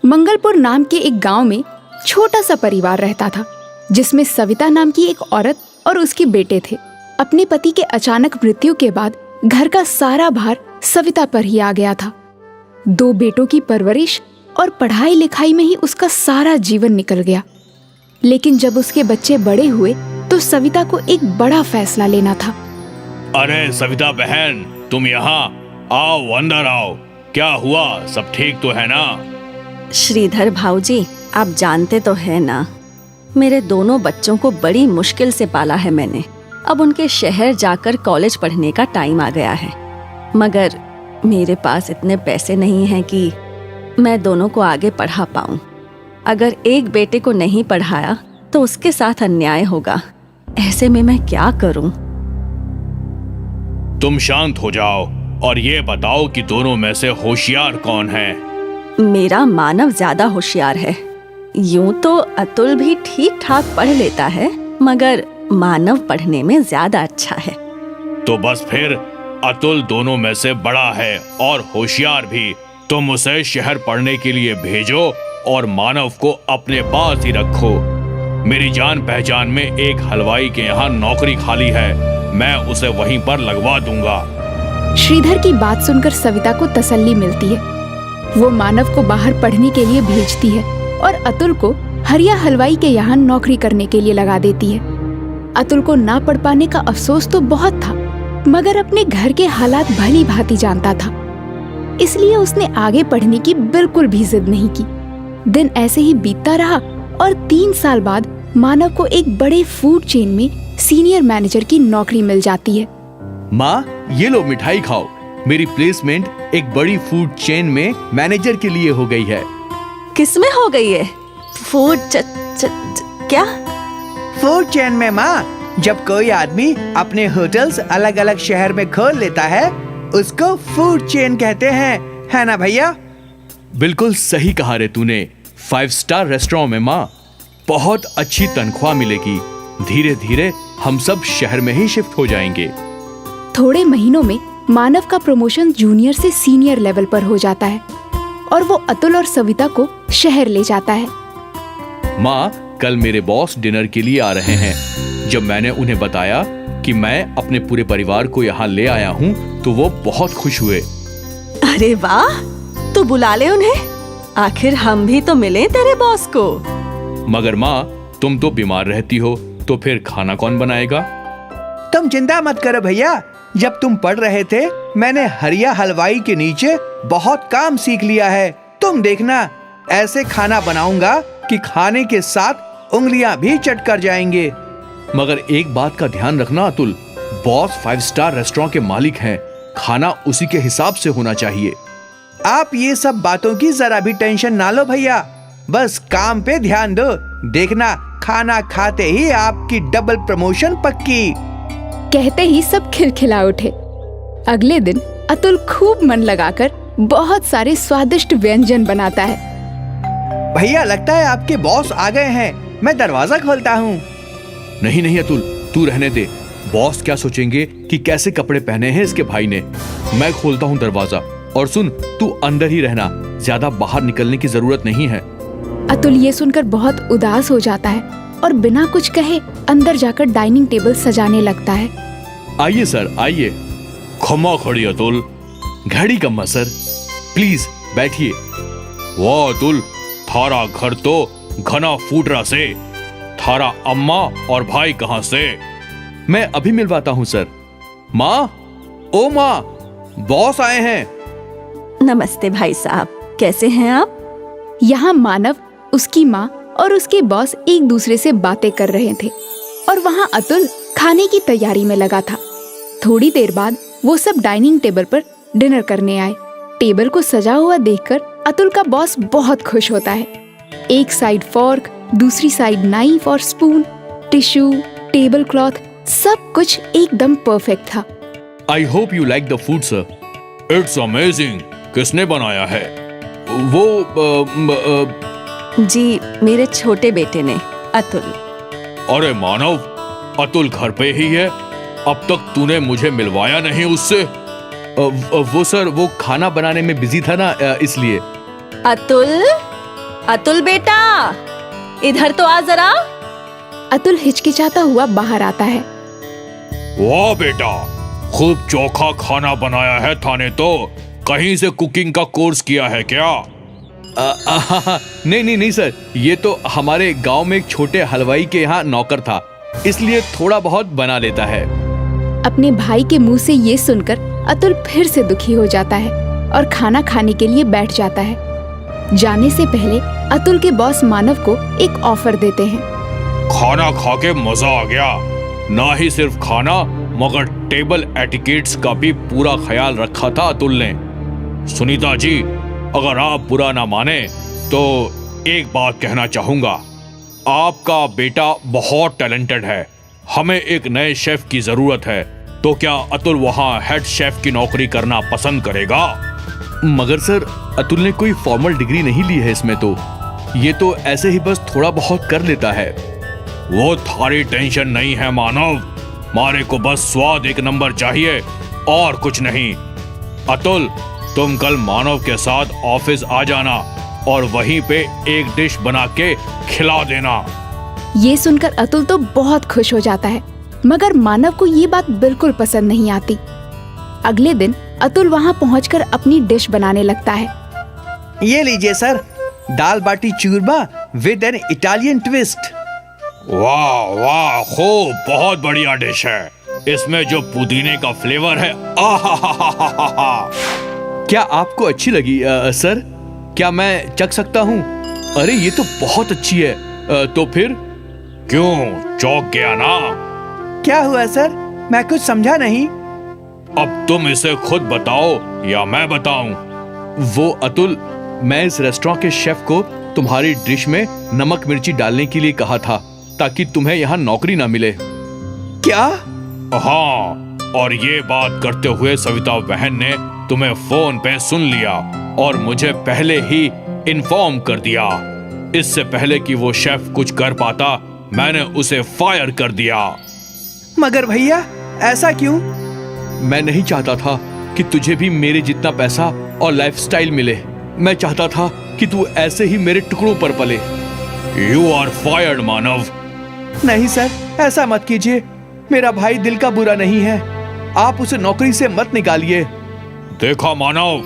मंगलपुर नाम के एक गांव में छोटा सा परिवार रहता था, जिसमें सविता नाम की एक औरत और उसके बेटे थे। अपने पति के अचानक मृत्यु के बाद घर का सारा भार सविता पर ही आ गया था। 2 बेटों की परवरिश और पढ़ाई लिखाई में ही उसका सारा जीवन निकल गया। लेकिन जब उसके बच्चे बड़े हुए तो सविता को एक बड़ा फैसला लेना था। अरे सविता बहन, तुम यहाँ आओ, अंदर आओ। क्या हुआ, सब ठीक तो है ना? श्रीधर भाऊजी, आप जानते तो है ना, मेरे दोनों बच्चों को बड़ी मुश्किल से पाला है मैंने। अब उनके शहर जाकर कॉलेज पढ़ने का टाइम आ गया है, मगर मेरे पास इतने पैसे नहीं हैं कि मैं दोनों को आगे पढ़ा पाऊं। अगर एक बेटे को नहीं पढ़ाया तो उसके साथ अन्याय होगा। ऐसे में मैं क्या करूं? तुम शांत हो जाओ और ये बताओ कि दोनों में से होशियार कौन है? मेरा मानव ज्यादा होशियार है। यूं तो अतुल भी ठीक ठाक पढ़ लेता है, मगर मानव पढ़ने में ज्यादा अच्छा है। तो बस फिर अतुल दोनों में से बड़ा है और होशियार भी। तुम उसे शहर पढ़ने के लिए भेजो और मानव को अपने पास ही रखो। मेरी जान पहचान में एक हलवाई के यहाँ नौकरी खाली है, मैं उसे वहीं पर लगवा दूंगा। श्रीधर की बात सुनकर सविता को तसल्ली मिलती है। वो मानव को बाहर पढ़ने के लिए भेजती है और अतुल को हरिया हलवाई के यहाँ नौकरी करने के लिए लगा देती है। अतुल को ना पढ़ पाने का अफसोस तो बहुत था, मगर अपने घर के हालात भली भांति जानता था, इसलिए उसने आगे पढ़ने की बिल्कुल भी जिद नहीं की। दिन ऐसे ही बीतता रहा और 3 साल बाद मानव को एक बड़े फूड चेन में सीनियर मैनेजर की नौकरी मिल जाती है। माँ, ये लो मिठाई खाओ। मेरी प्लेसमेंट एक बड़ी फूड चेन में मैनेजर के लिए हो गई है। किसमें हो गई है? फूड क्या? फूड चेन में माँ। जब कोई आदमी अपने होटल्स अलग अलग शहर में खोल लेता है, उसको फूड चेन कहते हैं, है ना भैया? बिल्कुल सही कहा रे तूने। 5 स्टार रेस्टोरेंट में माँ, बहुत अच्छी तनख्वाह मिलेगी। धीरे धीरे हम सब शहर में ही शिफ्ट हो जाएंगे। थोड़े महीनों में मानव का प्रमोशन जूनियर से सीनियर लेवल पर हो जाता है और वो अतुल और सविता को शहर ले जाता है। माँ, कल मेरे बॉस डिनर के लिए आ रहे हैं। जब मैंने उन्हें बताया कि मैं अपने पूरे परिवार को यहाँ ले आया हूँ तो वो बहुत खुश हुए। अरे वाह, तो बुला ले उन्हें। आखिर हम भी तो मिले तेरे बॉस को। मगर माँ, तुम तो बीमार रहती हो, तो फिर खाना कौन बनाएगा? तुम चिंता मत करो भैया। जब तुम पढ़ रहे थे, मैंने हरिया हलवाई के नीचे बहुत काम सीख लिया है। तुम देखना, ऐसे खाना बनाऊंगा कि खाने के साथ उंगलियां भी चट कर जाएंगे। मगर एक बात का ध्यान रखना अतुल, बॉस 5 स्टार रेस्टोरेंट के मालिक हैं। खाना उसी के हिसाब से होना चाहिए। आप ये सब बातों की जरा भी टेंशन ना लो भैया, बस काम पे ध्यान दो। देखना, खाना खाते ही आपकी डबल प्रमोशन पक्की। कहते ही सब खिलखिला उठे। अगले दिन अतुल खूब मन लगाकर बहुत सारे स्वादिष्ट व्यंजन बनाता है। भैया, लगता है आपके बॉस आ गए हैं। मैं दरवाजा खोलता हूँ। नहीं नहीं अतुल, तू रहने दे। बॉस क्या सोचेंगे कि कैसे कपड़े पहने हैं इसके भाई ने। मैं खोलता हूँ दरवाजा। और सुन, तू अंदर ही रहना, ज्यादा बाहर निकलने की जरूरत नहीं है। अतुल ये सुनकर बहुत उदास हो जाता है और बिना कुछ कहे अंदर जाकर डाइनिंग टेबल सजाने लगता है। आइए सर, आइए। खमा खड़ी अतुल। घड़ी कम्मा सर, प्लीज बैठिए। वाह अतुल, थारा घर तो घना फूटरा से। थारा अम्मा और भाई कहाँ से? मैं अभी मिलवाता हूँ सर। माँ, ओ माँ, बॉस आए हैं। नमस्ते भाई साहब, कैसे हैं आप? यहाँ मानव, उसकी माँ और उसके बॉस एक दूसरे से बातें कर रहे थे और वहाँ अतुल खाने की तैयारी में लगा था। थोड़ी देर बाद वो सब डाइनिंग टेबल पर डिनर करने आए। टेबल को सजा हुआ देखकर अतुल का बॉस बहुत खुश होता है। एक साइड फॉर्क, दूसरी साइड नाइफ और स्पून, टिश्यू, टेबल क्लॉथ, सब कुछ एकदम परफेक्ट था। I hope you like the food sir. It's amazing. किसने बनाया है? जी, मेरे छोटे बेटे ने, अतुल। अरे मानव, अतुल घर पे ही है। अब तक तूने मुझे मिलवाया नहीं उससे। वो सर, वो खाना बनाने में बिजी था ना, इसलिए। अतुल, अतुल बेटा, इधर तो आ जरा। अतुल हिचकिचाता हुआ बाहर आता है। वाह बेटा, खूब चोखा खाना बनाया है थाने तो। कहीं से कुकिंग का कोर्स किया है क्या? नहीं सर, ये तो हमारे गांव में एक छोटे हलवाई के यहाँ नौकर था, इसलिए थोड़ा बहुत बना लेता है। अपने भाई के मुंह से ये सुनकर अतुल फिर से दुखी हो जाता है और खाना खाने के लिए बैठ जाता है। जाने से पहले अतुल के बॉस मानव को एक ऑफर देते हैं। खाना खा के मजा आ गया। ना ही सिर्फ खाना मगर टेबल एटिकेट्स का भी पूरा ख्याल रखा था अतुल ने। सुनीता जी, अगर आप बुरा ना माने तो एक बात कहना चाहूंगा। आपका बेटा बहुत टैलेंटेड है। हमें एक नए शेफ की जरूरत है, तो क्या अतुल वहाँ हेड शेफ की नौकरी करना पसंद करेगा? मगर सर, अतुल ने कोई फॉर्मल डिग्री नहीं ली है इसमें तो। ये तो ऐसे ही बस थोड़ा बहुत कर लेता है। वो थारी टेंशन नहीं है मानव। मारे को बस स्वाद एक नंबर चाहिए और कुछ नहीं। अतुल, तुम कल मानव के साथ ऑफिस आ जाना और वहीं पे एक डिश बना के खिला देना। ये सुनकर अतुल तो बहुत खुश हो जाता है, मगर मानव को ये बात बिल्कुल पसंद नहीं आती। अगले दिन अतुल वहाँ पहुंचकर अपनी डिश बनाने लगता है। ये लीजिए sir, dal baati churma with an Italian twist. वाह वाह, खूब, बहुत बढ़िया डिश है। इसमें जो पुदीने का फ्लेवर है, आहा। क्या आपको अच्छी लगी सर? क्या मैं चख सकता हूँ? अरे ये तो बहुत अच्छी है। तो फिर? क्यों, चौंक गया ना? क्या हुआ सर? मैं कुछ समझा नहीं। अब तुम इसे खुद बताओ या मैं बताऊं? वो अतुल, मैं इस रेस्टोरेंट के शेफ को तुम्हारी डिश में नमक मिर्ची डालने के लिए कहा था, ताकि तुम्हें यहाँ नौकरी ना मिले। क्या? हाँ, और ये बात करते हुए सविता बहन ने तुम्हें फोन पे सुन लिया और मुझे पहले ही इन्फॉर्म कर दिया। इससे पहले कि वो शेफ कुछ कर पाता, मैंने उसे फायर कर दिया। मगर भैया, ऐसा क्यों? मैं नहीं चाहता था कि तुझे भी मेरे जितना पैसा और लाइफस्टाइल मिले। मैं चाहता था कि तू ऐसे ही मेरे टुकड़ों पर पले। यू आर फायर्ड मानव। नहीं सर, ऐसा मत कीजिए। मेरा भाई दिल का बुरा नहीं है। आप उसे नौकरी से मत निकालिए। देखा मानव,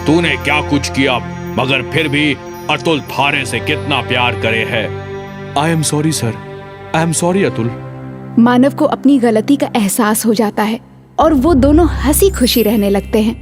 तूने क्या कुछ किया, मगर फिर भी अतुल थारे से कितना प्यार करे है। I am sorry sir, I am sorry Atul. Manav को अपनी गलती का एहसास हो जाता है और वो दोनों हंसी खुशी रहने लगते हैं।